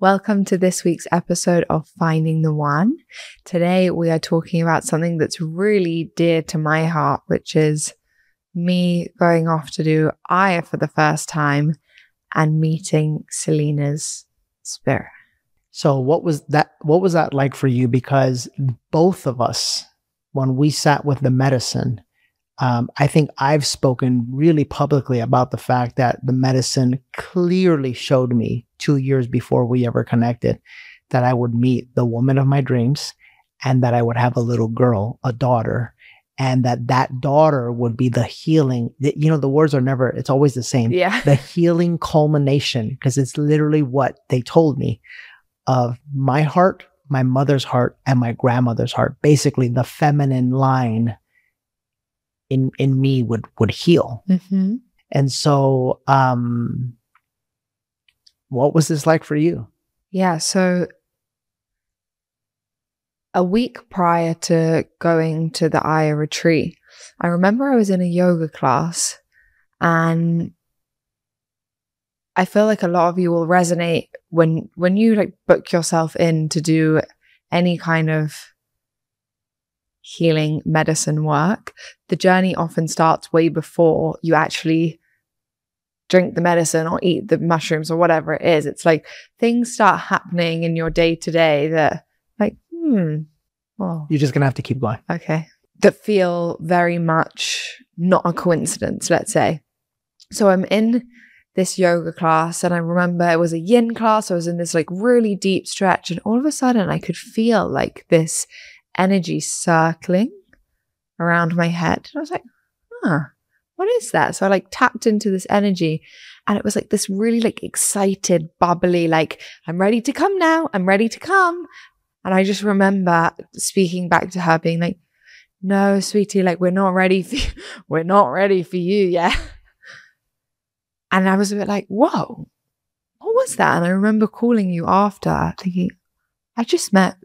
Welcome to this week's episode of Finding the One. Today we are talking about something that's really dear to my heart, which is me going off to do Aya for the first time and meeting Selena's spirit. So what was that like for you? Because both of us, when we sat with the medicine, I think I've spoken really publicly about the fact that the medicine clearly showed me 2 years before we ever connected that I would meet the woman of my dreams and that I would have a little girl, a daughter, and that daughter would be the healing. The words are never, it's always the same. Yeah. The healing culmination, because it's literally what they told me of my heart, my mother's heart, and my grandmother's heart. Basically, the feminine line in me would heal. Mm-hmm. And so, what was this like for you? Yeah, so a week prior to going to the Aya retreat, I remember I was in a yoga class, and I feel like a lot of you will resonate when you like book yourself in to do any kind of healing medicine work. The journey often starts way before you actually drink the medicine or eat the mushrooms or whatever it is. It's like things start happening in your day to day that like, well, You're just going to have to keep going. Okay. That feel very much not a coincidence, let's say. So I'm in this yoga class, and I remember it was a yin class. I was in this like really deep stretch, and all of a sudden I could feel like this energy circling around my head. And I was like, what is that? So I like tapped into this energy, and it was like this really like excited, bubbly, like, I'm ready to come now. I'm ready to come. And I just remember speaking back to her being like, no, sweetie, like we're not ready for you yet. And I was a bit like, whoa, what was that? And I remember calling you after thinking, I just met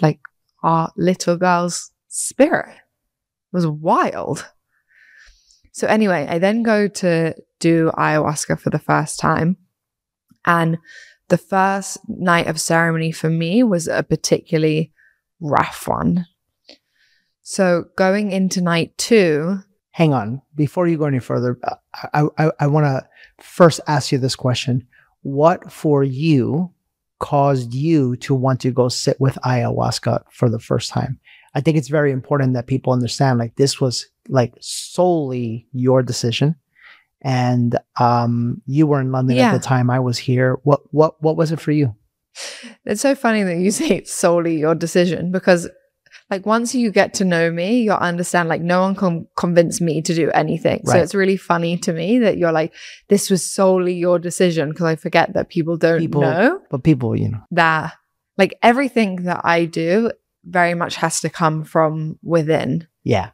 like our little girl's spirit. It was wild. So anyway, I then go to do ayahuasca for the first time. And the first night of ceremony for me was a particularly rough one. So going into night 2. Hang on. Before you go any further, I want to first ask you this question. What for you caused you to want to go sit with ayahuasca for the first time? I think it's very important that people understand like this was like solely your decision. And you were in London at the time. I was here. What was it for you? It's so funny that you say it's solely your decision, because like once you get to know me, you'll understand like no one can convince me to do anything. Right. So it's really funny to me that you're like, this was solely your decision, because I forget that people don't know. But people, that like everything that I do very much has to come from within. Yeah.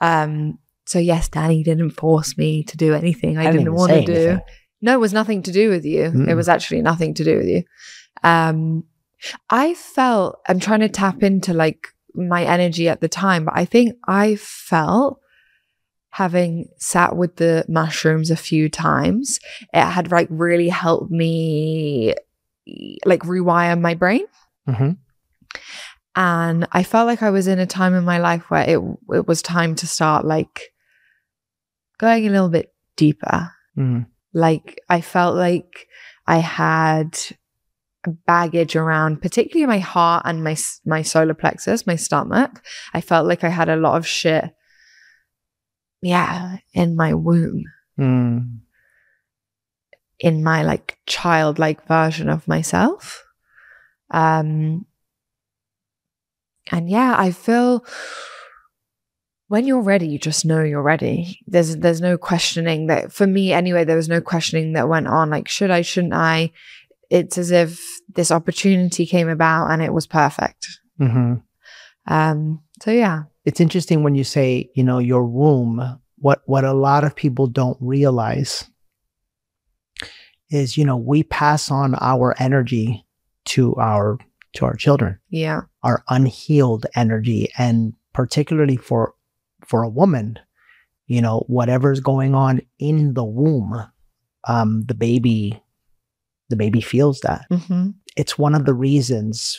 So yes, Danny didn't force me to do anything I didn't want to do. Anything. No, it was nothing to do with you. It was actually nothing to do with you. I felt, I'm trying to tap into like my energy at the time, but I think I felt, having sat with the mushrooms a few times, it had like really helped me like rewire my brain. Mm-hmm. And I felt like I was in a time in my life where it was time to start like going a little bit deeper. Mm. Like I felt like I had baggage around particularly my heart and my solar plexus, my stomach. I felt like I had a lot of shit, in my womb. In my like childlike version of myself. And I feel when you're ready, you just know you're ready. There's no questioning that, for me anyway, there was no questioning that went on. Like, should I, shouldn't I? It's as if this opportunity came about and it was perfect. Mm-hmm. So yeah. It's interesting when you say, your womb, what a lot of people don't realize is, we pass on our energy to our children. Yeah. Our unhealed energy. And particularly for a woman, whatever's going on in the womb, the baby, the baby feels that. Mm-hmm. It's one of the reasons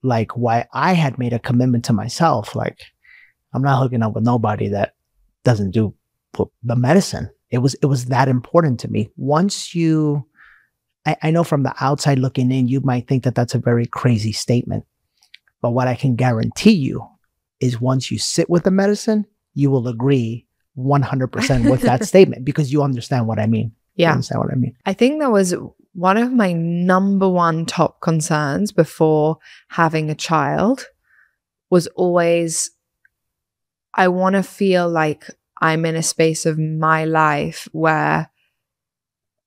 like why I had made a commitment to myself. Like, I'm not hooking up with nobody that doesn't do the medicine. It was that important to me. Once you, I know from the outside looking in, you might think that that's a very crazy statement. But what I can guarantee you is once you sit with the medicine, you will agree 100% with that statement because you understand what I mean. Yeah. You understand what I mean? I think that was one of my number one top concerns before having a child was always, I want to feel like I'm in a space of my life where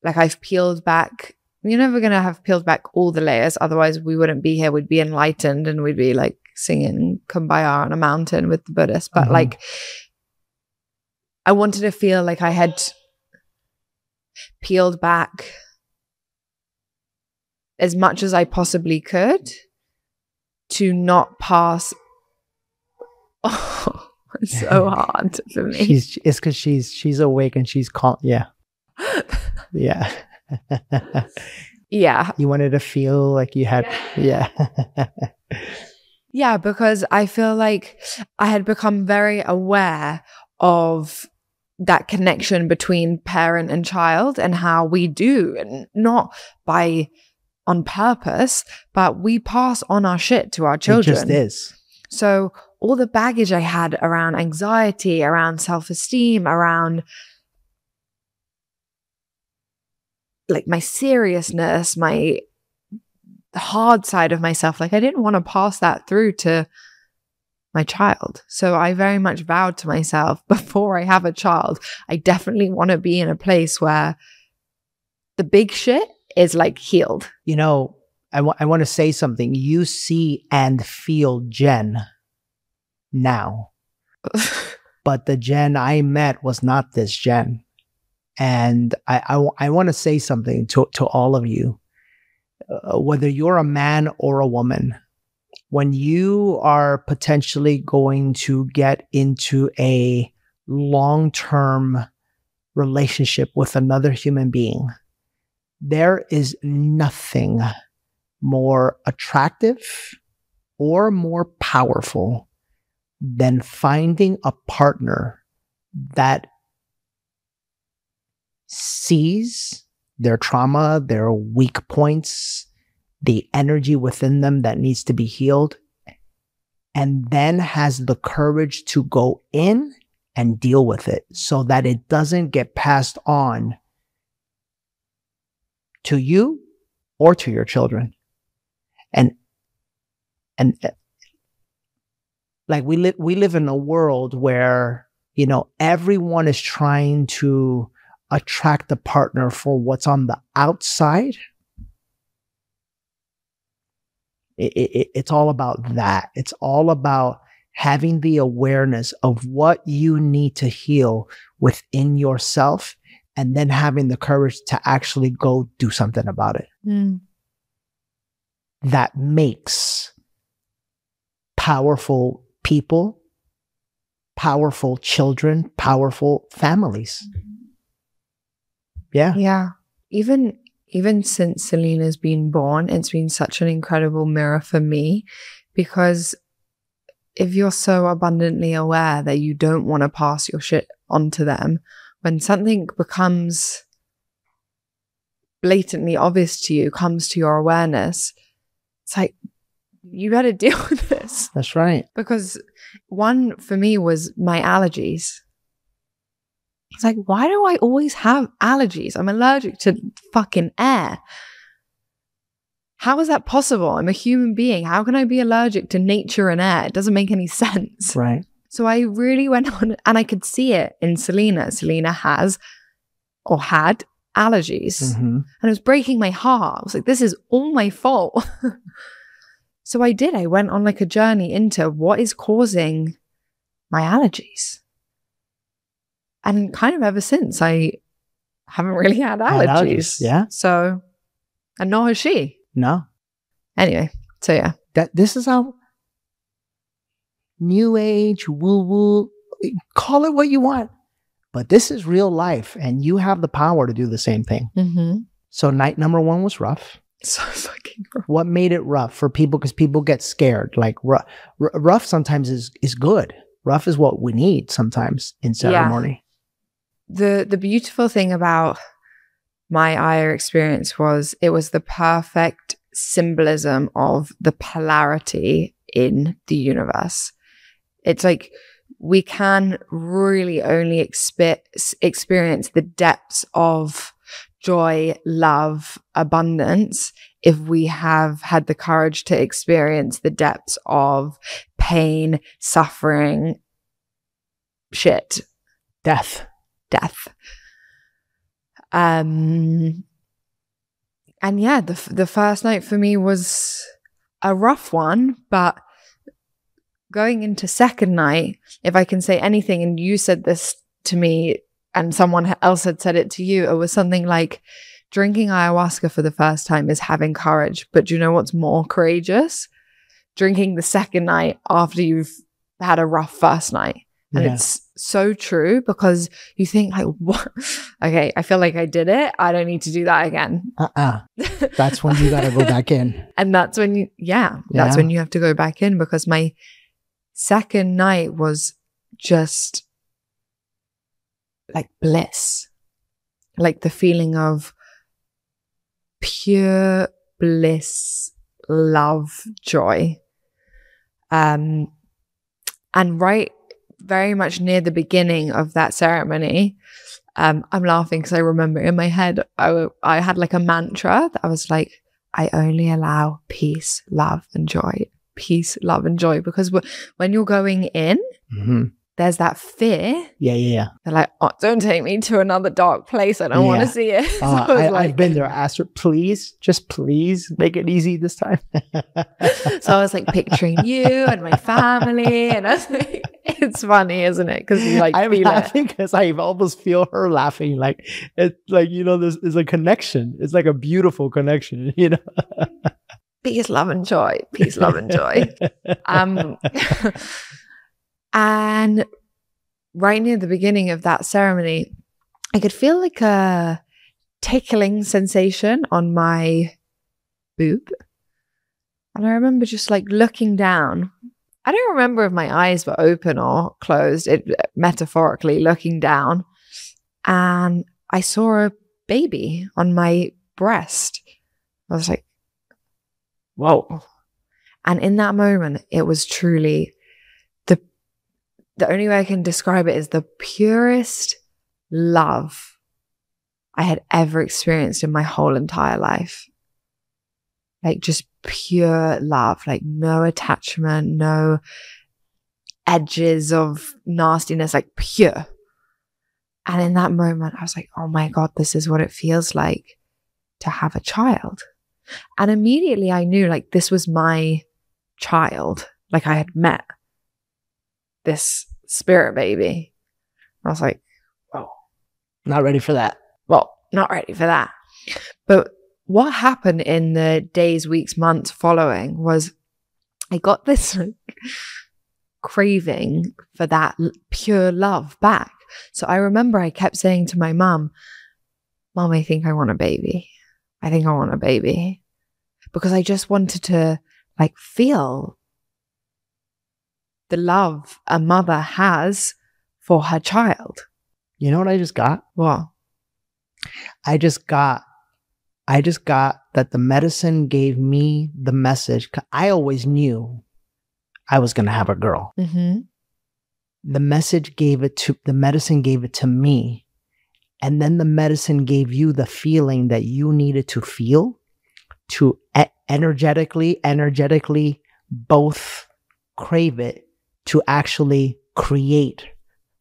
like I've peeled back. You're never going to have peeled back all the layers. Otherwise we wouldn't be here. We'd be enlightened and we'd be like singing Kumbaya on a mountain with the Buddhists. But like, I wanted to feel like I had peeled back as much as I possibly could to not pass. Oh, it's so hard for me. It's because she's awake and she's calm. Yeah. Yeah. Yeah. You wanted to feel like you had, yeah. Yeah, because I feel like I had become very aware of that connection between parent and child and how we do, and not on purpose, but we pass on our shit to our children. It just is. So all the baggage I had around anxiety, around self-esteem, around like my seriousness, my hard side of myself, like I didn't want to pass that through to my child. So I very much vowed to myself before I have a child, I definitely want to be in a place where the big shit is like healed. You know, I want to say something. You see and feel Jen now. But the Jen I met was not this Jen. And I want to say something to all of you. Whether you're a man or a woman, when you are potentially going to get into a long-term relationship with another human being, there is nothing more attractive or more powerful than finding a partner that sees their trauma, their weak points, the energy within them that needs to be healed, and then has the courage to go in and deal with it so that it doesn't get passed on to you or to your children. And like we live in a world where, you know, everyone is trying to attract a partner for what's on the outside. It's all about that. It's all about having the awareness of what you need to heal within yourself and then having the courage to actually go do something about it. That makes powerful people, powerful children, powerful families. Yeah. Yeah. Even since Selena's been born, it's been such an incredible mirror for me, because if you're so abundantly aware that you don't want to pass your shit on to them, when something becomes blatantly obvious to you, comes to your awareness, it's like, you better deal with this. That's right. Because one for me was my allergies. It's like, why do I always have allergies? I'm allergic to fucking air. How is that possible? I'm a human being. How can I be allergic to nature and air? It doesn't make any sense. Right. So I really went on, and I could see it in Selena. Selena has or had allergies. And it was breaking my heart. I was like, this is all my fault. So I did. I went on like a journey into what is causing my allergies. And kind of ever since, I haven't really had allergies. Yeah. So, and nor has she. No. Anyway, so yeah. This is how new age, woo-woo, call it what you want. But this is real life, and you have the power to do the same thing. So night number 1 was rough. So fucking rough. What made it rough for people? Because people get scared. Like rough sometimes is good. Rough is what we need sometimes in ceremony. The beautiful thing about my Aya experience was it was the perfect symbolism of the polarity in the universe. It's like we can really only experience the depths of joy, love, abundance if we have had the courage to experience the depths of pain, suffering, shit, Death. And yeah, the first night for me was a rough one, but going into second night, if I can say anything, and you said this to me and someone else had said it to you, it was something like drinking ayahuasca for the first time is having courage. But do you know what's more courageous? Drinking the second night after you've had a rough first night. And it's so true, because you think like, what? Okay, I feel like I did it. I don't need to do that again. That's when you got to go back in. And that's when that's when you have to go back in, because my second night was just like bliss, like the feeling of pure bliss, love, joy. And right very much near the beginning of that ceremony, I'm laughing because I remember in my head, I had like a mantra that I was like, I only allow peace, love, and joy. Peace, love, and joy. Because when you're going in, there's that fear. Yeah. They're like, oh, don't take me to another dark place. I don't want to see it. So I've been there. I asked her, please make it easy this time. So I was like picturing you and my family, and I was like, it's funny, isn't it? Because you like, I'm laughing because I almost feel her laughing. Like it's like, there's a connection. It's like a beautiful connection, Peace, love, and joy. Peace, love, and joy. And right near the beginning of that ceremony, I could feel like a tickling sensation on my boob. And I remember just like looking down. I don't remember if my eyes were open or closed, metaphorically looking down. And I saw a baby on my breast. I was like, whoa. And in that moment, it was truly the only way I can describe it is the purest love I had ever experienced in my whole entire life. Like just pure love, like no attachment, no edges of nastiness, like pure. And in that moment, I was like, oh my God, this is what it feels like to have a child. And immediately I knew like this was my child. Like I had met this spirit baby. I was like, whoa. Not ready for that. Well, not ready for that. But what happened in the days, weeks, months following was I got this like, craving for that pure love back. So I remember I kept saying to my mom, I think I want a baby. I think I want a baby. Because I just wanted to like feel the love a mother has for her child. You know what I just got? What? I just got that the medicine gave me the message. I always knew I was going to have a girl. Mm-hmm. The medicine gave it to me. And then the medicine gave you the feeling that you needed to feel to energetically both crave it to actually create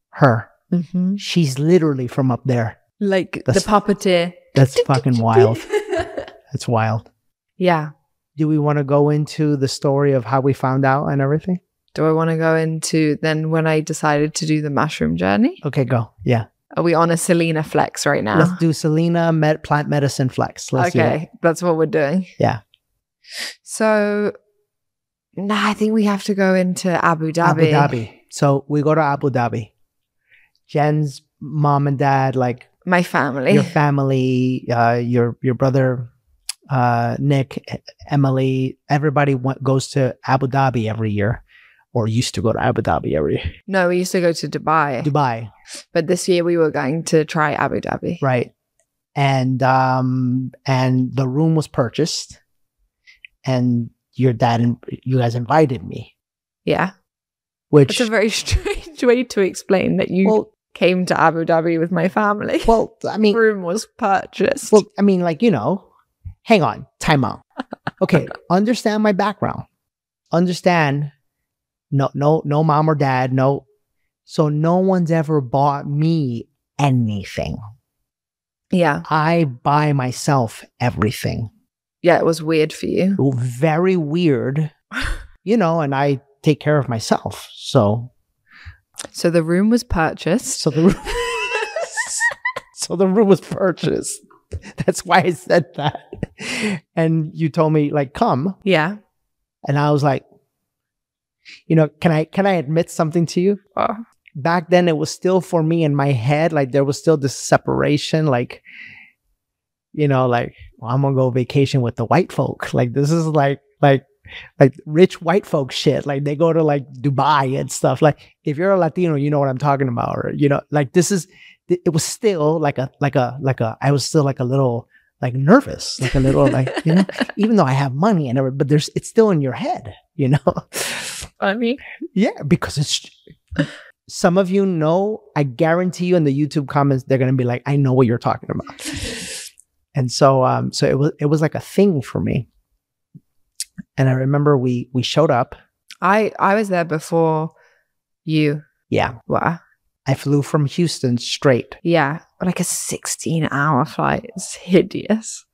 her. Mm-hmm. She's literally from up there. Like the puppeteer. That's fucking wild. That's wild. Yeah. Do we want to go into the story of how we found out and everything? Do I want to go into then when I decided to do the mushroom journey? Okay, go. Yeah. Are we on a Selena flex right now? Let's do Selena plant medicine flex. Let's do that. That's what we're doing. Yeah. So, I think we have to go into Abu Dhabi. Abu Dhabi. So we go to Abu Dhabi. Jen's mom and dad like My family. Your family, your brother, Nick, Emily, everybody goes to Abu Dhabi every year, or used to go to Abu Dhabi every year. No, we used to go to Dubai. Dubai. But this year we were going to try Abu Dhabi. Right. And the room was purchased, and your dad and you guys invited me. Yeah. Which it's a very strange way to explain that you came to Abu Dhabi with my family. Well, I mean, the room was purchased. Well, I mean, like, hang on, time out. Okay, understand my background. Understand, no mom or dad, no. So no one's ever bought me anything. Yeah. I buy myself everything. Yeah, it was weird for you. Very weird, and I take care of myself. So the room was purchased. So the room was purchased. That's why I said that. And you told me, like, come. Yeah. And I was like, can I admit something to you? Back then, it was still for me in my head, like there was still this separation, like, like, well, I'm gonna go vacation with the white folk. Like, this is like rich white folk shit. Like, they go to like Dubai and stuff. Like, if you're a Latino, you know what I'm talking about. Or, like, it was still I was still like a little like nervous, like a little like, even though I have money and everything, but it's still in your head, I mean, yeah, because it's, some of I guarantee you in the YouTube comments, they're going to be like, I know what you're talking about. And so it was like a thing for me. And I remember we showed up. I was there before you. Yeah. Wow. I flew from Houston straight. Yeah. Like a 16-hour flight. It's hideous.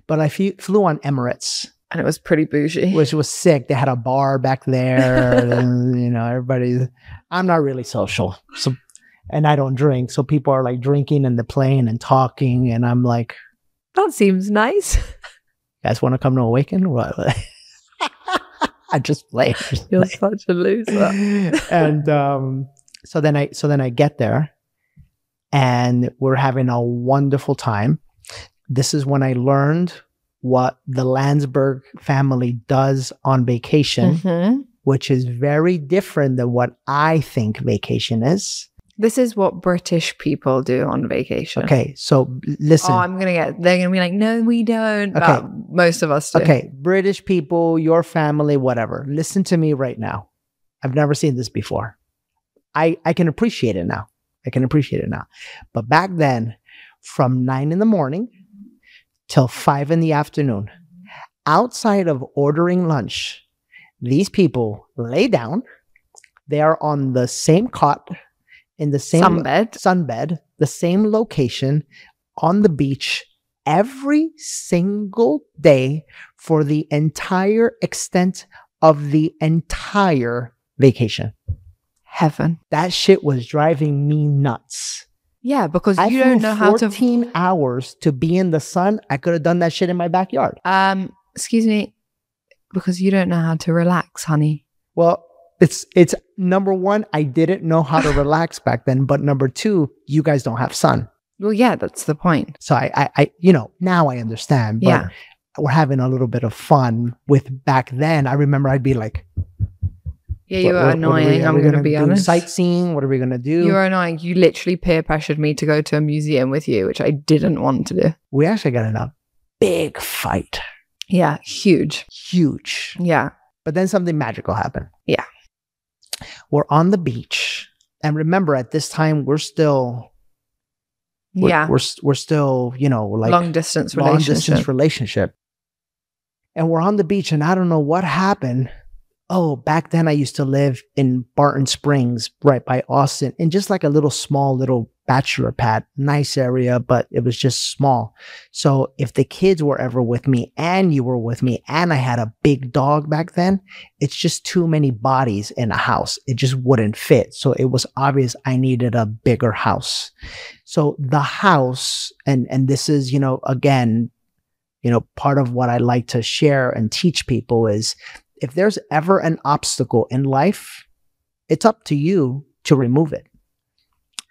But I flew on Emirates. And it was pretty bougie. Which was sick. They had a bar back there. And, everybody's... I'm not really social. So, and I don't drink. So people are like drinking in the plane and talking. And I'm like... That seems nice. You guys want to come to Awaken? What? I just play. You're such a loser. And so then I get there, and we're having a wonderful time. This is when I learned what the Landesberg family does on vacation, which is very different than what I think vacation is. This is what British people do on vacation. Okay, so listen. They're gonna be like, no, we don't. Okay. But most of us do. Okay, British people, your family, whatever. Listen to me right now. I've never seen this before. I can appreciate it now. But back then, from 9 in the morning till 5 in the afternoon, outside of ordering lunch, these people lay down. They are on the same cot, in the same sunbed, the same location on the beach every single day for the entire extent of the entire vacation. Heaven. That shit was driving me nuts. Yeah, because you don't know how to... 14 hours to be in the sun. I could have done that shit in my backyard. Excuse me. Because you don't know how to relax, honey. Well, it's number one, I didn't know how to relax back then. But number two, you guys don't have sun. Well, yeah, that's the point. So I now I understand. But yeah. We're having a little bit of fun with back then. I remember I'd be like... Yeah, you were annoying. I'm going to be honest. Sightseeing? What are we going to do? You were annoying. You literally peer pressured me to go to a museum with you, which I didn't want to do. We actually got in a big fight. Yeah, huge. Huge. Yeah. But then something magical happened. Yeah. We're on the beach. And remember, at this time, we're still... We're still, like... Long distance relationship. And we're on the beach, and I don't know what happened. Oh, back then I used to live in Barton Springs, right by Austin, in just like a small little bachelor pad. Nice area, but it was just small. So if the kids were ever with me and you were with me and I had a big dog back then, it's just too many bodies in a house. It just wouldn't fit. So it was obvious I needed a bigger house. So the house, and this is, again, part of what I like to share and teach people is, if there's ever an obstacle in life, it's up to you to remove it.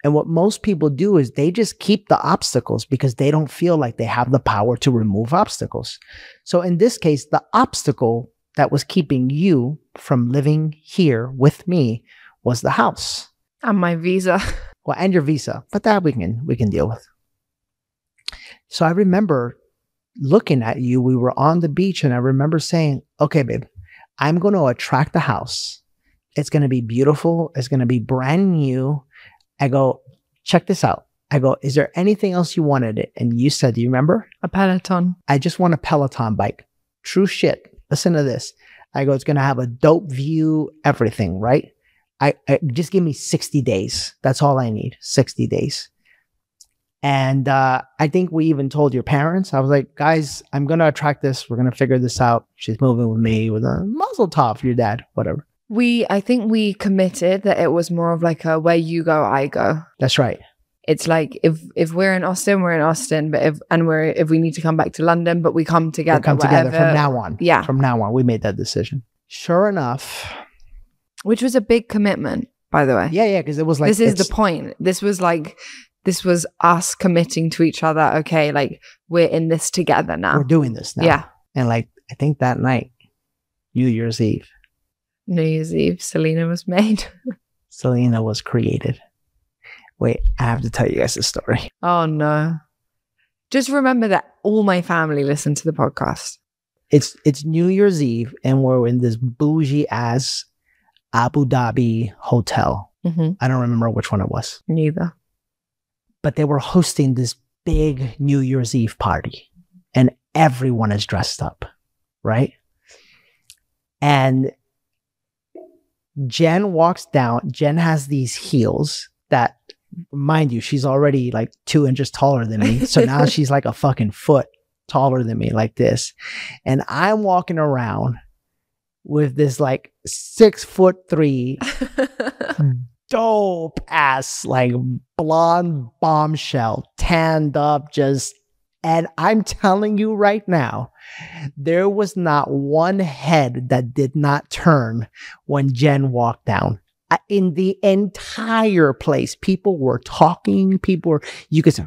And what most people do is they just keep the obstacles because they don't feel like they have the power to remove obstacles. So in this case, the obstacle that was keeping you from living here with me was the house. And my visa. Well, and your visa, but that we can deal with. So I remember looking at you, we were on the beach, and I remember saying, okay, babe, I'm going to attract the house. It's going to be beautiful. It's going to be brand new. I go, check this out. I go, is there anything else you wanted it? And you said, do you remember? A Peloton. I just want a Peloton bike. True shit. Listen to this. I go, it's going to have a dope view, everything, right? I just give me 60 days. That's all I need. 60 days. And I think we even told your parents. I was like, guys, I'm going to attract this. We're going to figure this out. She's moving with me with a muzzle top for your dad, whatever. I think we committed that it was more of like a where you go, I go. That's right. It's like if we're in Austin, we're in Austin. But if we need to come back to London, but we come together. We'll come together from now on. Yeah. From now on, we made that decision. Sure enough. Which was a big commitment, by the way. Yeah, because it was like... This is the point. This was us committing to each other. Okay, like we're in this together now. We're doing this now. Yeah. And like, I think that night, New Year's Eve, Selena was made. Selena was created. Wait, I have to tell you guys the story. Oh no. Just remember that all my family listened to the podcast. It's New Year's Eve and we're in this bougie ass Abu Dhabi hotel. Mm-hmm. I don't remember which one it was. Neither. But they were hosting this big New Year's Eve party and everyone is dressed up, right? And Jen walks down. Jen has these heels that, mind you, she's already like 2 inches taller than me. So now she's like a fucking foot taller than me, like this. And I'm walking around with this like 6'3" dope ass, like blonde bombshell, tanned up, just, and I'm telling you right now, there was not one head that did not turn when Jen walked down. In the entire place, people were talking, you could say,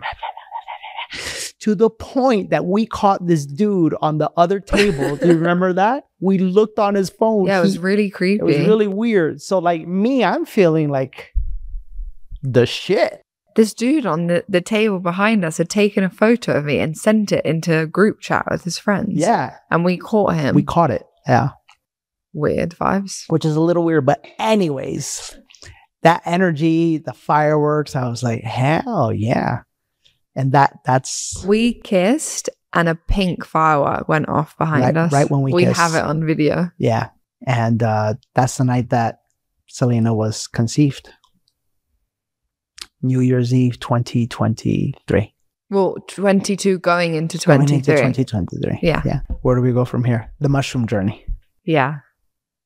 to the point that we caught this dude on the other table. Do you remember that? We looked on his phone. Yeah, it was really creepy. It was really weird. So like me, I'm feeling like the shit. This dude on the table behind us had taken a photo of me and sent it into a group chat with his friends. Yeah. And we caught him. We caught it. Yeah. Weird vibes. Which is a little weird. But anyways, that energy, the fireworks, I was like, hell yeah. And that's... We kissed and a pink firework went off behind us. Right when we kissed. We have it on video. Yeah. And that's the night that Selena was conceived. New Year's Eve 2023. Well, 22 going into 23. Going into 2023. Yeah. Yeah. Where do we go from here? The mushroom journey. Yeah.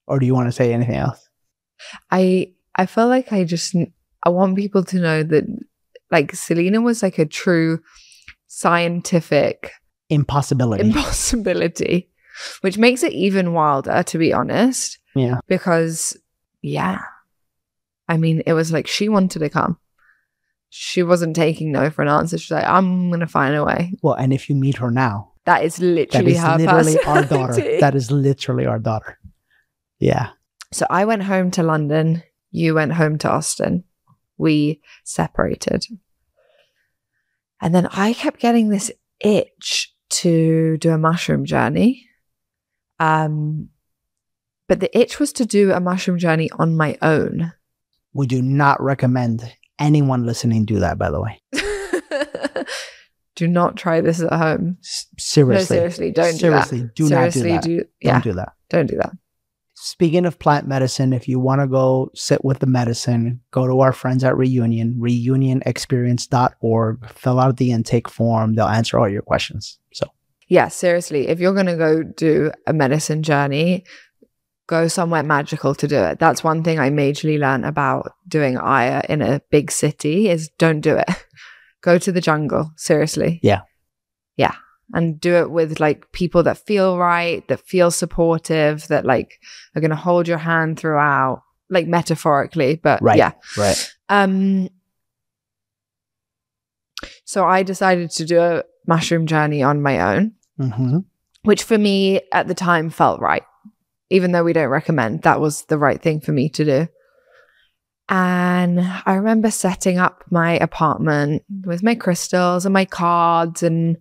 Or do you want to say anything else? I feel like I want people to know that like Selena was like a true scientific impossibility, which makes it even wilder, to be honest. Yeah. Because, yeah, I mean, it was like she wanted to come. She wasn't taking no for an answer. She's like, I'm going to find a way. Well, and if you meet her now, that is literally her our daughter. That is literally our daughter. Yeah. So I went home to London. You went home to Austin. We separated. And then I kept getting this itch to do a mushroom journey. But the itch was to do a mushroom journey on my own. We do not recommend anyone listening do that, by the way. Do not try this at home. Seriously. No, seriously, don't do that. Seriously, do not do that. Don't do that. Don't do that. Speaking of plant medicine, if you want to go sit with the medicine, go to our friends at Reunion, reunionexperience.org, fill out the intake form. They'll answer all your questions. So, yeah, seriously, if you're going to go do a medicine journey, go somewhere magical to do it. That's one thing I majorly learned about doing Aya in a big city is don't do it. Go to the jungle. Seriously. Yeah. Yeah. And do it with like people that feel right, that feel supportive, that like are going to hold your hand throughout, like metaphorically, but right, yeah. Right. So I decided to do a mushroom journey on my own, which for me at the time felt right. Even though we don't recommend, that was the right thing for me to do. And I remember setting up my apartment with my crystals and my cards, and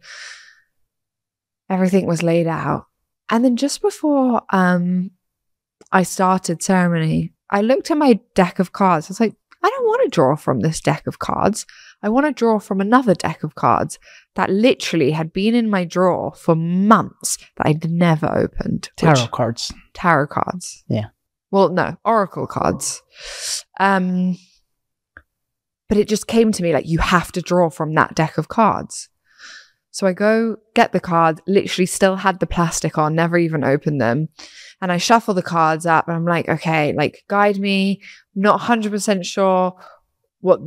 everything was laid out. And then just before I started ceremony, I looked at my deck of cards. I was like, I don't want to draw from this deck of cards. I want to draw from another deck of cards that literally had been in my drawer for months that I'd never opened. Tarot cards. Tarot cards. Yeah. Well, no, oracle cards. But it just came to me like, you have to draw from that deck of cards. So I go get the cards, literally still had the plastic on, never even opened them. And I shuffle the cards up and I'm like, okay, like guide me. I'm not 100% sure what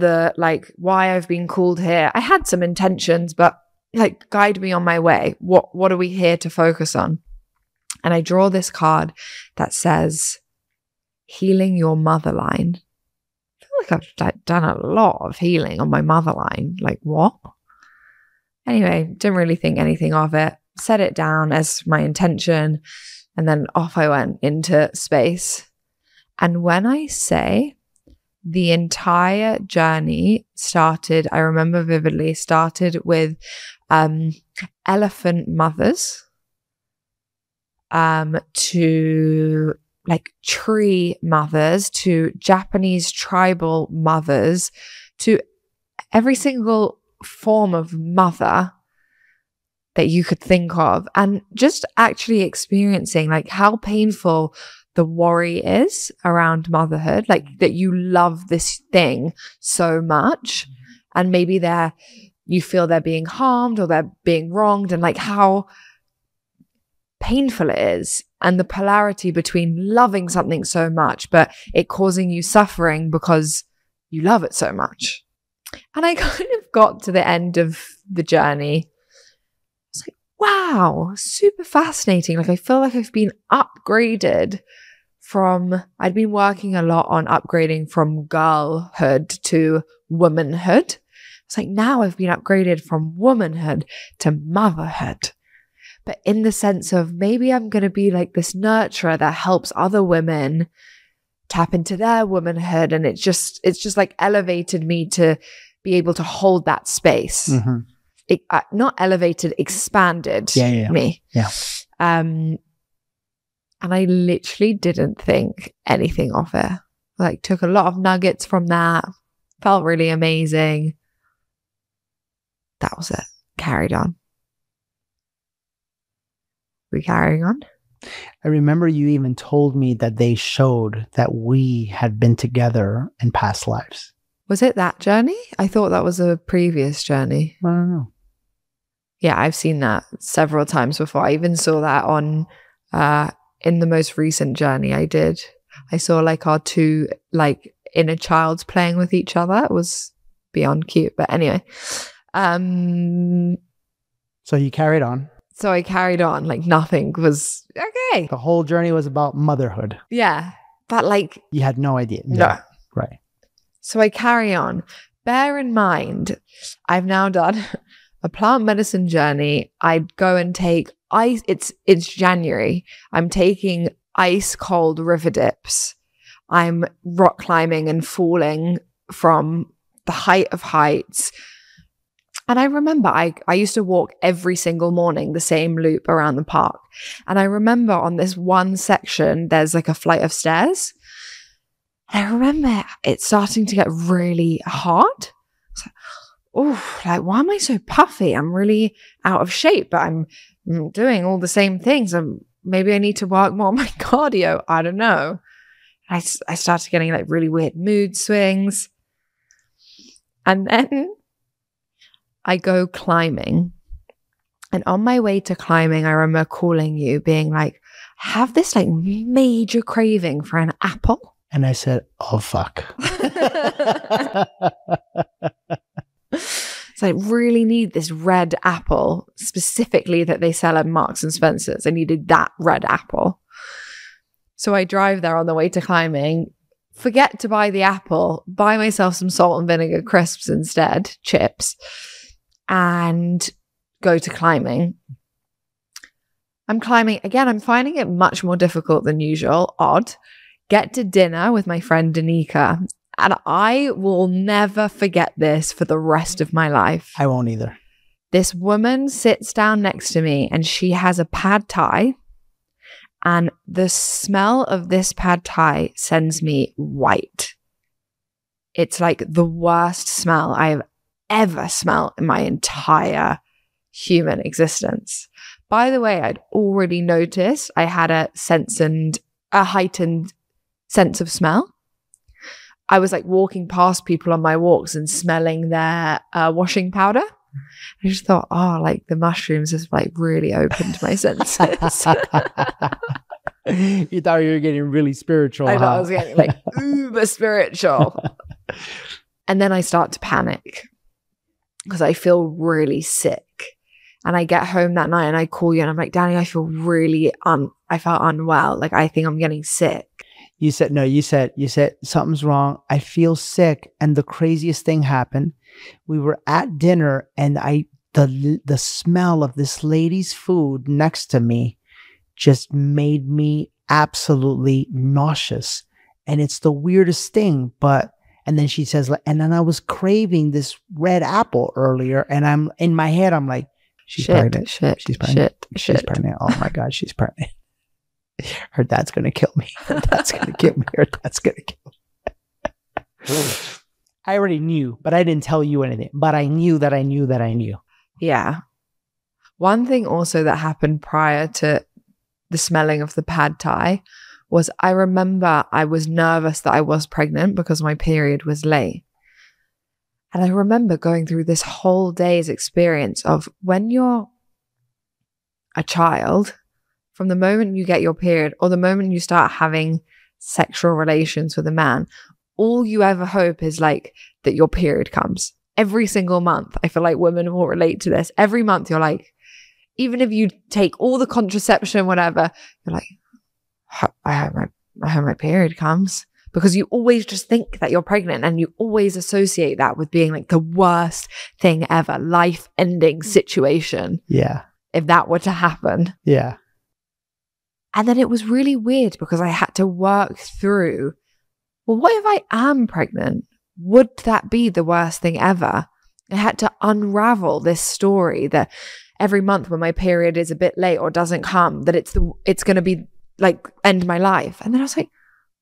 why I've been called here. I had some intentions, but like guide me on my way. What are we here to focus on? And I draw this card that says, healing your mother line. I feel like I've done a lot of healing on my mother line. Like what? Anyway, didn't really think anything of it. Set it down as my intention. And then off I went into space. And when I say the entire journey started, I remember vividly, started with elephant mothers to like tree mothers, to Japanese tribal mothers, to every single form of mother that you could think of, and just actually experiencing like how painful the worry is around motherhood, like that you love this thing so much and maybe you feel they're being harmed or they're being wronged, and like how painful it is, and the polarity between loving something so much but it causing you suffering because you love it so much. And I kind of got to the end of the journey. I was like, wow, super fascinating. Like I feel like I've been upgraded I'd been working a lot on upgrading from girlhood to womanhood. It's like now I've been upgraded from womanhood to motherhood. But in the sense of maybe I'm going to be like this nurturer that helps other women tap into their womanhood. And it's just like elevated me to be able to hold that space. It, not elevated, expanded me. Yeah. And I literally didn't think anything of it. Like took a lot of nuggets from that. Felt really amazing. That was it. Carried on. We carrying on? I remember you even told me that they showed that we had been together in past lives. Was it that journey? I thought that was a previous journey. I don't know. Yeah, I've seen that several times before. I even saw that on in the most recent journey I did. I saw like our two like inner childs playing with each other. It was beyond cute. But anyway. So you carried on. So I carried on, like nothing was okay. The whole journey was about motherhood. Yeah. But like you had no idea. No. Right. So I carry on. Bear in mind, I've now done a plant medicine journey. I'd go and take ice. It's January. I'm taking ice cold river dips. I'm rock climbing and falling from the height of heights. And I remember I used to walk every single morning the same loop around the park. And I remember on this one section, there's like a flight of stairs. And I remember it starting to get really hard. Oh, like, why am I so puffy? I'm really out of shape, but I'm doing all the same things. Maybe I need to work more on my cardio. I don't know. I started getting like really weird mood swings. And then I go climbing. And on my way to climbing, I remember calling you, being like, I have this like major craving for an apple. And I said, oh, fuck. So I really need this red apple, specifically that they sell at Marks and Spencer's. I needed that red apple. So I drive there on the way to climbing, forget to buy the apple, buy myself some salt and vinegar crisps instead, chips. and go to climbing. I'm climbing again. I'm finding it much more difficult than usual. Odd. Get to dinner with my friend Danica. And I will never forget this for the rest of my life. I won't either. This woman sits down next to me and she has a pad thai. And the smell of this pad thai sends me white. It's like the worst smell I have ever smelled in my entire human existence. By the way, I'd already noticed I had a heightened sense of smell. I was like walking past people on my walks and smelling their washing powder. I just thought, oh, like the mushrooms has like really opened my senses. You thought you were getting really spiritual. I thought I was getting like uber spiritual. And then I start to panic because I feel really sick. And I get home that night and I call you and I'm like, Danny, I feel really I felt unwell. Like I think I'm getting sick. You said something's wrong. I feel sick. And the craziest thing happened. We were at dinner and the smell of this lady's food next to me just made me absolutely nauseous. And it's the weirdest thing. And then she says, and then I was craving this red apple earlier. And I'm in my head, I'm like, she's pregnant. She's pregnant. She's pregnant. Oh my God, she's pregnant. Her dad's going to kill me. Her dad's going to kill me. Her dad's going to kill me. I already knew, but I didn't tell you anything. But I knew that I knew that I knew. Yeah. One thing also that happened prior to the smelling of the pad thai was I remember I was nervous that I was pregnant because my period was late. And I remember going through this whole day's experience of when you're a child, from the moment you get your period or the moment you start having sexual relations with a man, all you ever hope is like that your period comes. Every single month, I feel like women will relate to this. Every month you're like, even if you take all the contraception, whatever, you're like, I hope my period comes. Because you always just think that you're pregnant and you always associate that with being like the worst thing ever, life-ending situation. Yeah. If that were to happen. Yeah. And then it was really weird because I had to work through, well, what if I am pregnant? Would that be the worst thing ever? I had to unravel this story that every month when my period is a bit late or doesn't come, that it's going to be like end my life. And then I was like,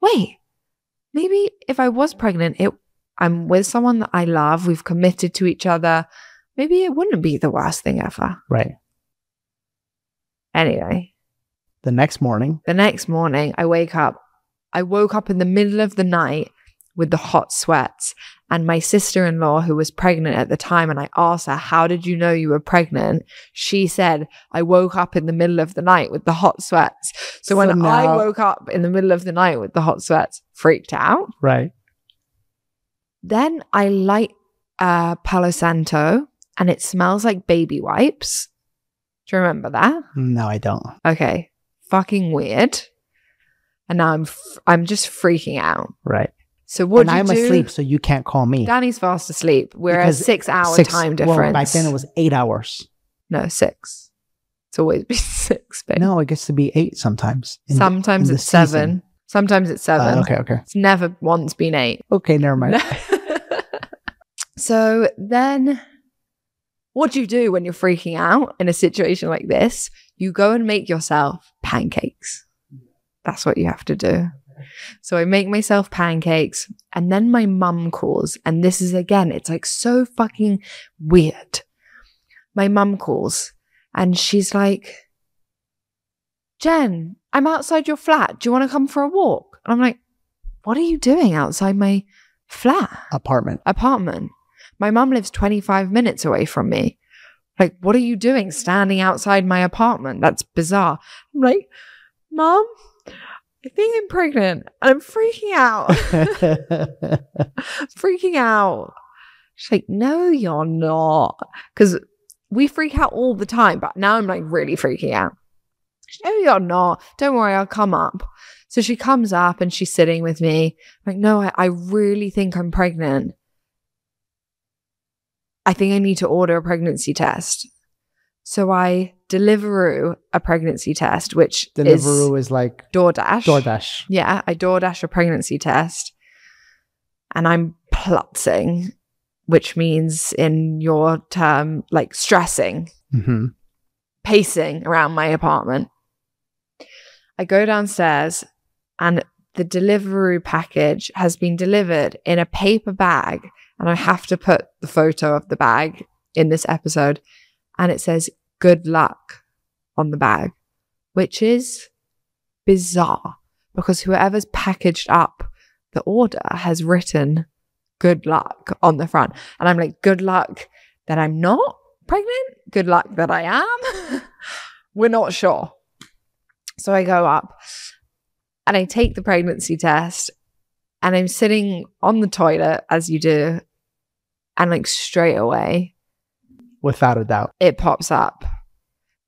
wait, maybe if I was pregnant, I'm with someone that I love, we've committed to each other, maybe it wouldn't be the worst thing ever. Right. Anyway. The next morning, I wake up. I woke up in the middle of the night with the hot sweats. And my sister-in-law, who was pregnant at the time, and I asked her, how did you know you were pregnant? She said, I woke up in the middle of the night with the hot sweats. So when I woke up in the middle of the night with the hot sweats, freaked out. Right. Then I light Palo Santo and it smells like baby wipes. Do you remember that? No, I don't. Okay. Fucking weird. And now I'm just freaking out. Right. So what do you do? I'm asleep, so you can't call me. Danny's fast asleep. We're at 6 hour time difference. Well, back then it was 8 hours. No, 6. It's always been 6, babe. No, it gets to be 8 sometimes. Sometimes it's 7. Sometimes it's 7. Okay. It's never once been 8. Okay, never mind. So then what do you do when you're freaking out in a situation like this? You go and make yourself pancakes. That's what you have to do. So I make myself pancakes and then my mum calls. And this is, again, it's like so fucking weird. My mum calls and she's like, Jen, I'm outside your flat. Do you want to come for a walk? And I'm like, what are you doing outside my flat? Apartment. My mum lives 25 minutes away from me. Like, what are you doing standing outside my apartment? That's bizarre. I'm like, Mum, I think I'm pregnant and I'm freaking out. Freaking out. She's like, no, you're not. Because we freak out all the time, but now I'm like really freaking out. No, you're not. Don't worry, I'll come up. So she comes up and she's sitting with me. I'm like, no, I really think I'm pregnant. I think I need to order a pregnancy test. So I Deliveroo a pregnancy test, which Deliveroo is like DoorDash. DoorDash. Yeah, I DoorDash a pregnancy test. And I'm plutzing, which means in your term, like stressing, pacing around my apartment. I go downstairs and the Deliveroo package has been delivered in a paper bag. And I have to put the photo of the bag in this episode. And it says, good luck on the bag, which is bizarre because whoever's packaged up the order has written good luck on the front. And I'm like, good luck that I'm not pregnant. Good luck that I am. We're not sure. So I go up and I take the pregnancy test and I'm sitting on the toilet as you do. And like straight away, without a doubt, it pops up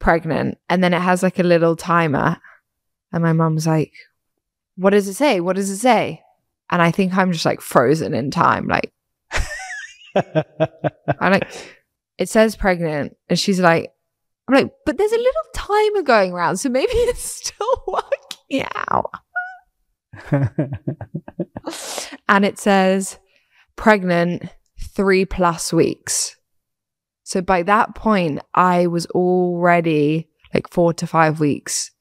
pregnant. And then it has like a little timer. And my mom's like, what does it say? What does it say? And I think I'm just like frozen in time. Like, I'm like, it says pregnant. And she's like, I'm like, but there's a little timer going around. So maybe it's still working out. And it says pregnant 3+ weeks. So by that point, I was already like 4 to 5 weeks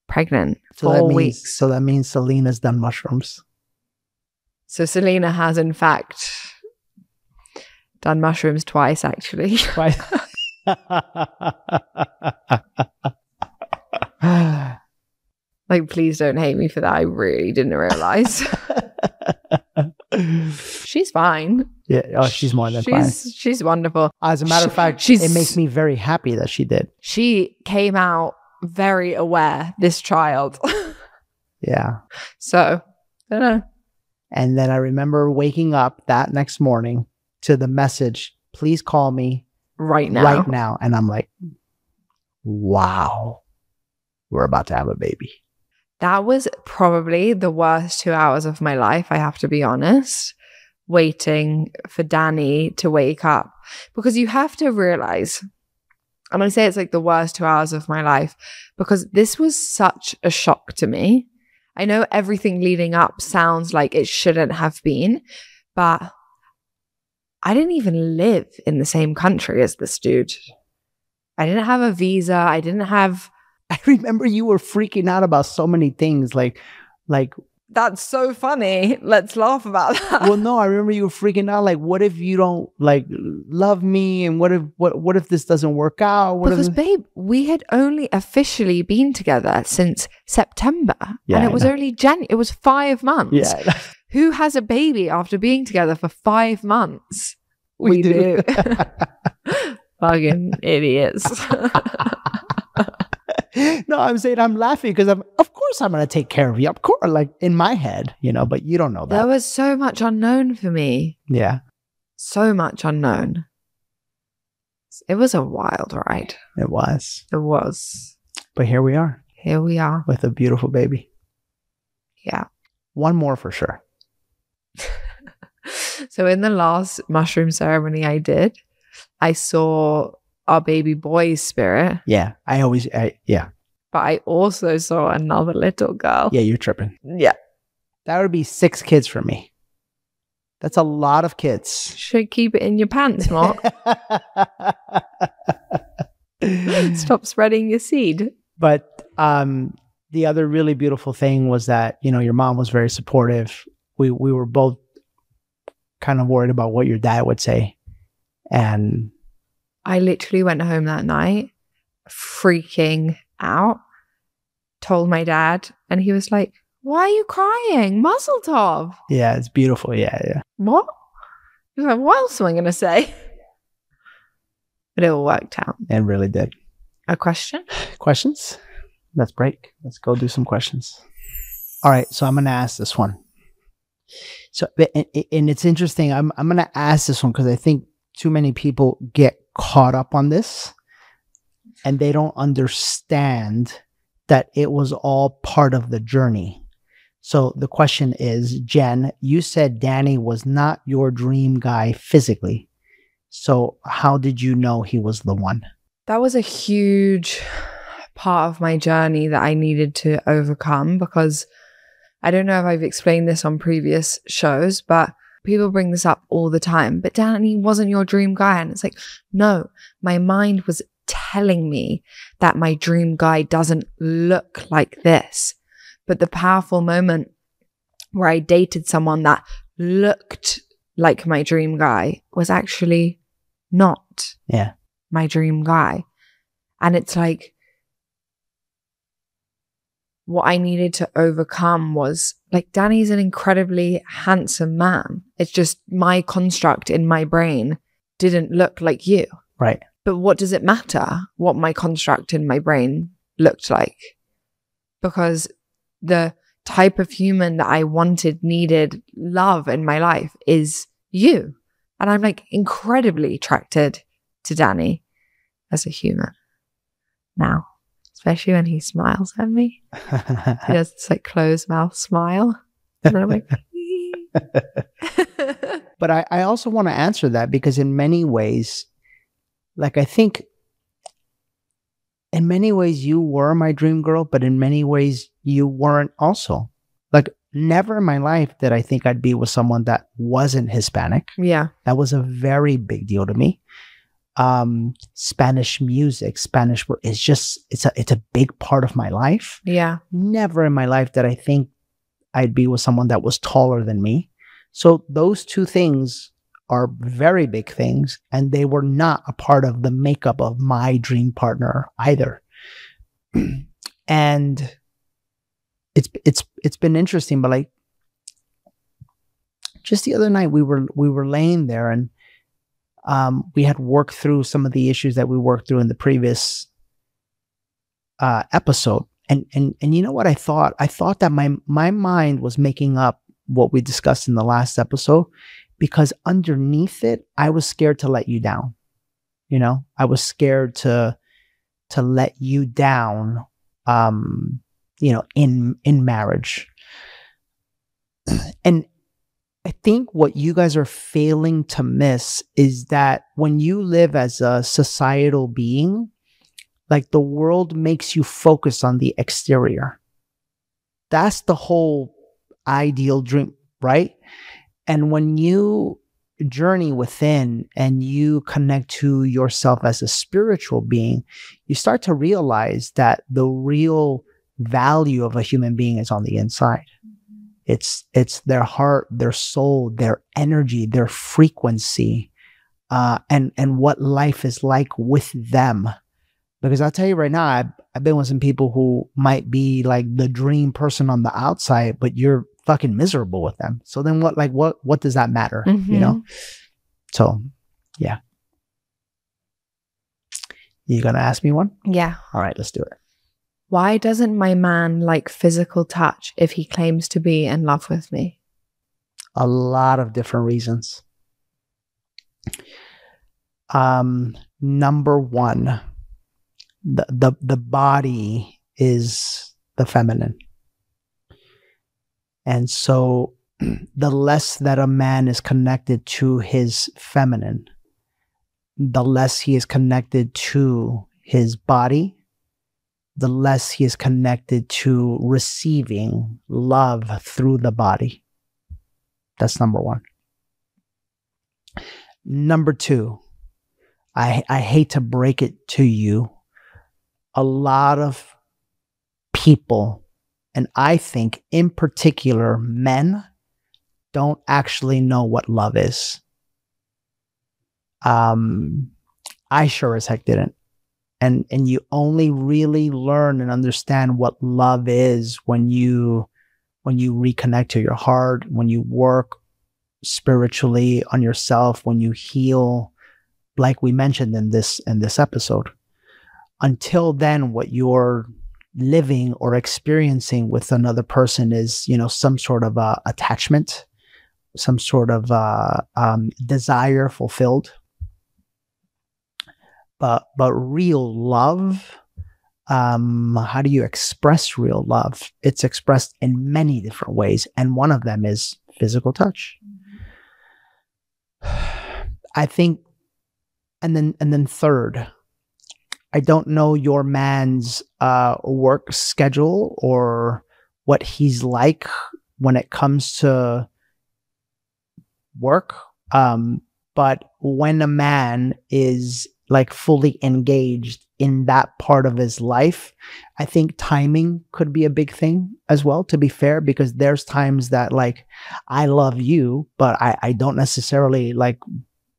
pregnant. So 4 weeks. So that means Selena's done mushrooms. So Selena has in fact done mushrooms twice, actually. Twice. Like, please don't hate me for that. I really didn't realize. She's fine. Yeah. Oh, she's more than fine. She's wonderful. As a matter of fact, it makes me very happy that she did. She came out very aware, this child. Yeah. So, I don't know. And then I remember waking up that next morning to the message, please call me right now. Right now. And I'm like, wow, we're about to have a baby. That was probably the worst 2 hours of my life, I have to be honest, waiting for Danny to wake up. Because you have to realize, and I say it's like the worst 2 hours of my life, because this was such a shock to me. I know everything leading up sounds like it shouldn't have been, but I didn't even live in the same country as this dude. I didn't have a visa. I remember you were freaking out about so many things, like that's so funny. Let's laugh about that. Well, no, I remember you were freaking out. Like, what if you don't like love me, and what if this doesn't work out? Because babe, we had only officially been together since September, and it was only January. It was 5 months. Yeah. Who has a baby after being together for 5 months? We do. Fucking idiots. No, I'm saying I'm laughing because of course I'm going to take care of you. Of course, like in my head, but you don't know that. There was so much unknown for me. Yeah. So much unknown. It was a wild ride. It was. It was. But here we are. Here we are. With a beautiful baby. Yeah. One more for sure. So in the last mushroom ceremony I did, I saw our baby boy's spirit. Yeah. Yeah. But I also saw another little girl. Yeah, you're tripping. Yeah. That would be 6 kids for me. That's a lot of kids. Should keep it in your pants, Mark. Stop spreading your seed. But the other really beautiful thing was that, your mom was very supportive. We were both kind of worried about what your dad would say. And I literally went home that night freaking out, told my dad, and he was like, why are you crying? Mazel tov. Yeah, it's beautiful. Yeah. What? He was like, what else am I going to say? But it all worked out. It really did. A question? Questions? Let's break. Let's go do some questions. All right. So I'm going to ask this one. So, and it's interesting. I'm going to ask this one because I think too many people get caught up on this and they don't understand that it was all part of the journey. So the question is, Jen, you said Danny was not your dream guy physically. So how did you know he was the one? That was a huge part of my journey that I needed to overcome, because I don't know if I've explained this on previous shows, but people bring this up all the time. But Danny wasn't your dream guy. And it's like, no, my mind was telling me that my dream guy doesn't look like this. But the powerful moment where I dated someone that looked like my dream guy was actually not my dream guy. And it's like, what I needed to overcome was, like, Danny's an incredibly handsome man. It's just my construct in my brain didn't look like you. Right. But what does it matter what my construct in my brain looked like? Because the type of human that I wanted, needed, love in my life is you. And I'm like incredibly attracted to Danny as a human now. Especially when he smiles at me. He does this like closed mouth smile. And I'm like, But I also want to answer that, because in many ways, like, I think in many ways you were my dream girl, but in many ways you weren't also. Like, never in my life did I think I'd be with someone that wasn't Hispanic. yeah. That was a very big deal to me. Spanish music, Spanish word, it's a big part of my life. Yeah. Never in my life did I think I'd be with someone that was taller than me. So those two things are very big things, and they were not a part of the makeup of my dream partner either. And it's been interesting, but like just the other night we were laying there, and we had worked through some of the issues that we worked through in the previous episode. And you know what I thought? I thought that my mind was making up what we discussed in the last episode, because underneath it, I was scared to let you down. You know, I was scared to let you down, you know, in marriage. And I think what you guys are failing to miss is that when you live as a societal being, like, the world makes you focus on the exterior. That's the whole ideal dream, right? And when you journey within and you connect to yourself as a spiritual being, you start to realize that the real value of a human being is on the inside. It's their heart, their soul, their energy, their frequency, and what life is like with them. Because I'll tell you right now, I've been with some people who might be like the dream person on the outside, but you're fucking miserable with them. So then what does that matter? Mm-hmm. You know? So, yeah. You gonna ask me one? Yeah. All right, let's do it. Why doesn't my man like physical touch if he claims to be in love with me? A lot of different reasons. Number one, the body is the feminine. And so the less that a man is connected to his feminine, the less he is connected to his body, the less he is connected to receiving love through the body. That's number one. Number two, I hate to break it to you, a lot of people, and I think in particular men, don't actually know what love is. I sure as heck didn't. And you only really learn and understand what love is when you reconnect to your heart, when you work spiritually on yourself, when you heal, like we mentioned in this episode. Until then, what you're living or experiencing with another person is, you know, some sort of attachment, some sort of desire fulfilled. But real love, how do you express real love? It's expressed in many different ways, and one of them is physical touch. I think And then third, I don't know your man's work schedule or what he's like when it comes to work. But when a man is like fully engaged in that part of his life, I think timing could be a big thing as well, to be fair, because there's times that like I love you, but I don't necessarily like,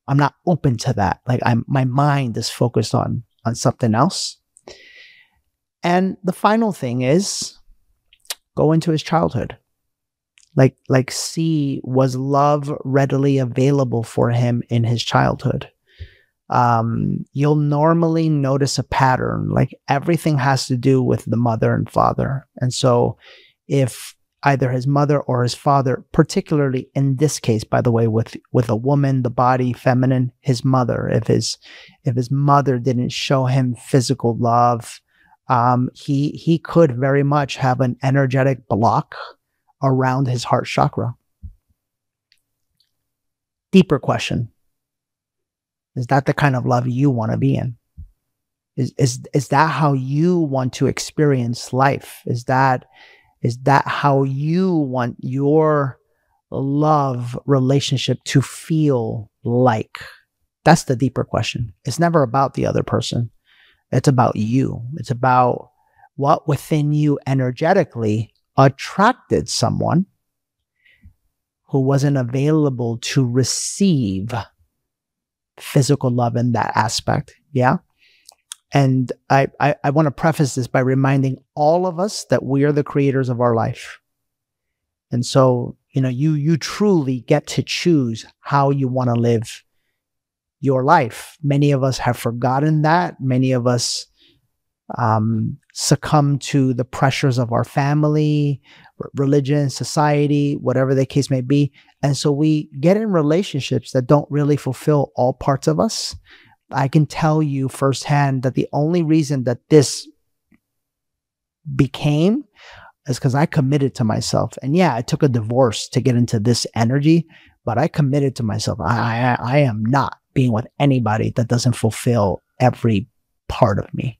I'm not open to that. Like my mind is focused on something else. And the final thing is go into his childhood. Like see, was love readily available for him in his childhood? You'll normally notice a pattern, like everything has to do with the mother and father. And so if either his mother or his father, particularly in this case, by the way, with a woman, the body, feminine, his mother, if his mother didn't show him physical love, he could very much have an energetic block around his heart chakra. Deeper question. Is that the kind of love you want to be in? Is that how you want to experience life? Is that how you want your love relationship to feel like? That's the deeper question. It's never about the other person. It's about you. It's about what within you energetically attracted someone who wasn't available to receive physical love in that aspect. Yeah. And I want to preface this by reminding all of us that we are the creators of our life. And so, you truly get to choose how you want to live your life. Many of us have forgotten that. Many of us succumb to the pressures of our family, religion, society, whatever the case may be. And so we get in relationships that don't really fulfill all parts of us. I can tell you firsthand that the only reason that this became is because I committed to myself. And yeah, I took a divorce to get into this energy, but I committed to myself. I am not being with anybody that doesn't fulfill every part of me.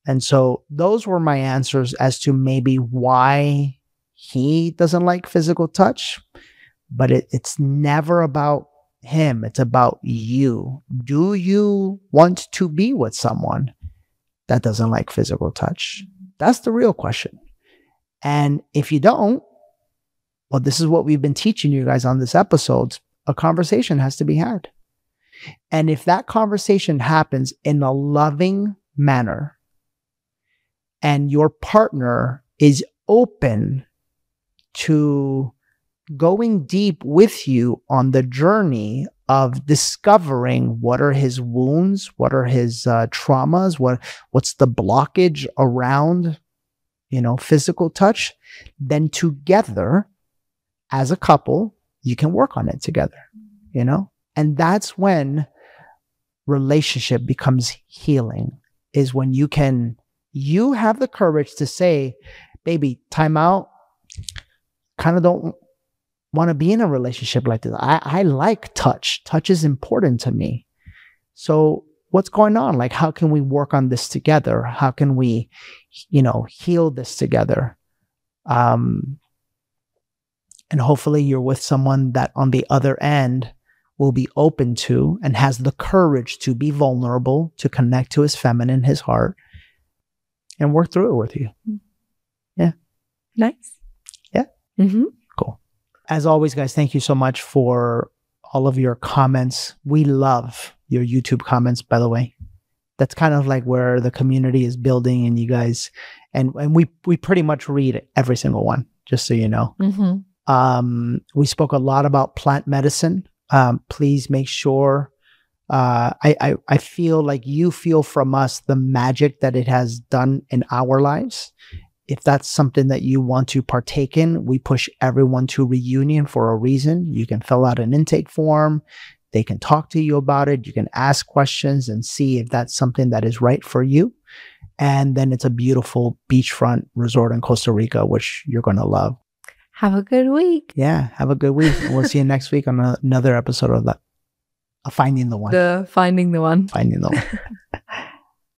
And so those were my answers as to maybe why he doesn't like physical touch, but it's never about him. It's about you. Do you want to be with someone that doesn't like physical touch? That's the real question. And if you don't, well, this is what we've been teaching you guys on this episode. A conversation has to be had. And if that conversation happens in a loving manner, and your partner is open to going deep with you on the journey of discovering what are his wounds, what are his traumas, what's the blockage around, physical touch, then together as a couple, you can work on it together, and that's when relationship becomes healing, is when you have the courage to say, baby, time out. Kind of don't want to be in a relationship like this. I like touch. Touch is important to me. So what's going on? Like, how can we work on this together? How can we, heal this together? And hopefully you're with someone that on the other end will be open to and has the courage to be vulnerable, to connect to his feminine, his heart, and work through it with you. Yeah. Nice. Yeah. Mm-hmm. Cool. As always, guys, thank you so much for all of your comments. We love your YouTube comments, by the way. That's kind of like where the community is building, and you guys, and we pretty much read every single one, just so you know. Mm-hmm. We spoke a lot about plant medicine. Please make sure I feel like you feel from us the magic that it has done in our lives. If that's something that you want to partake in, we push everyone to Reunion for a reason. You can fill out an intake form. They can talk to you about it. You can ask questions and see if that's something that is right for you. And then it's a beautiful beachfront resort in Costa Rica, which you're going to love. Have a good week. Yeah, have a good week. We'll see you next week on another episode Finding the one. Finding the one. Finding the one.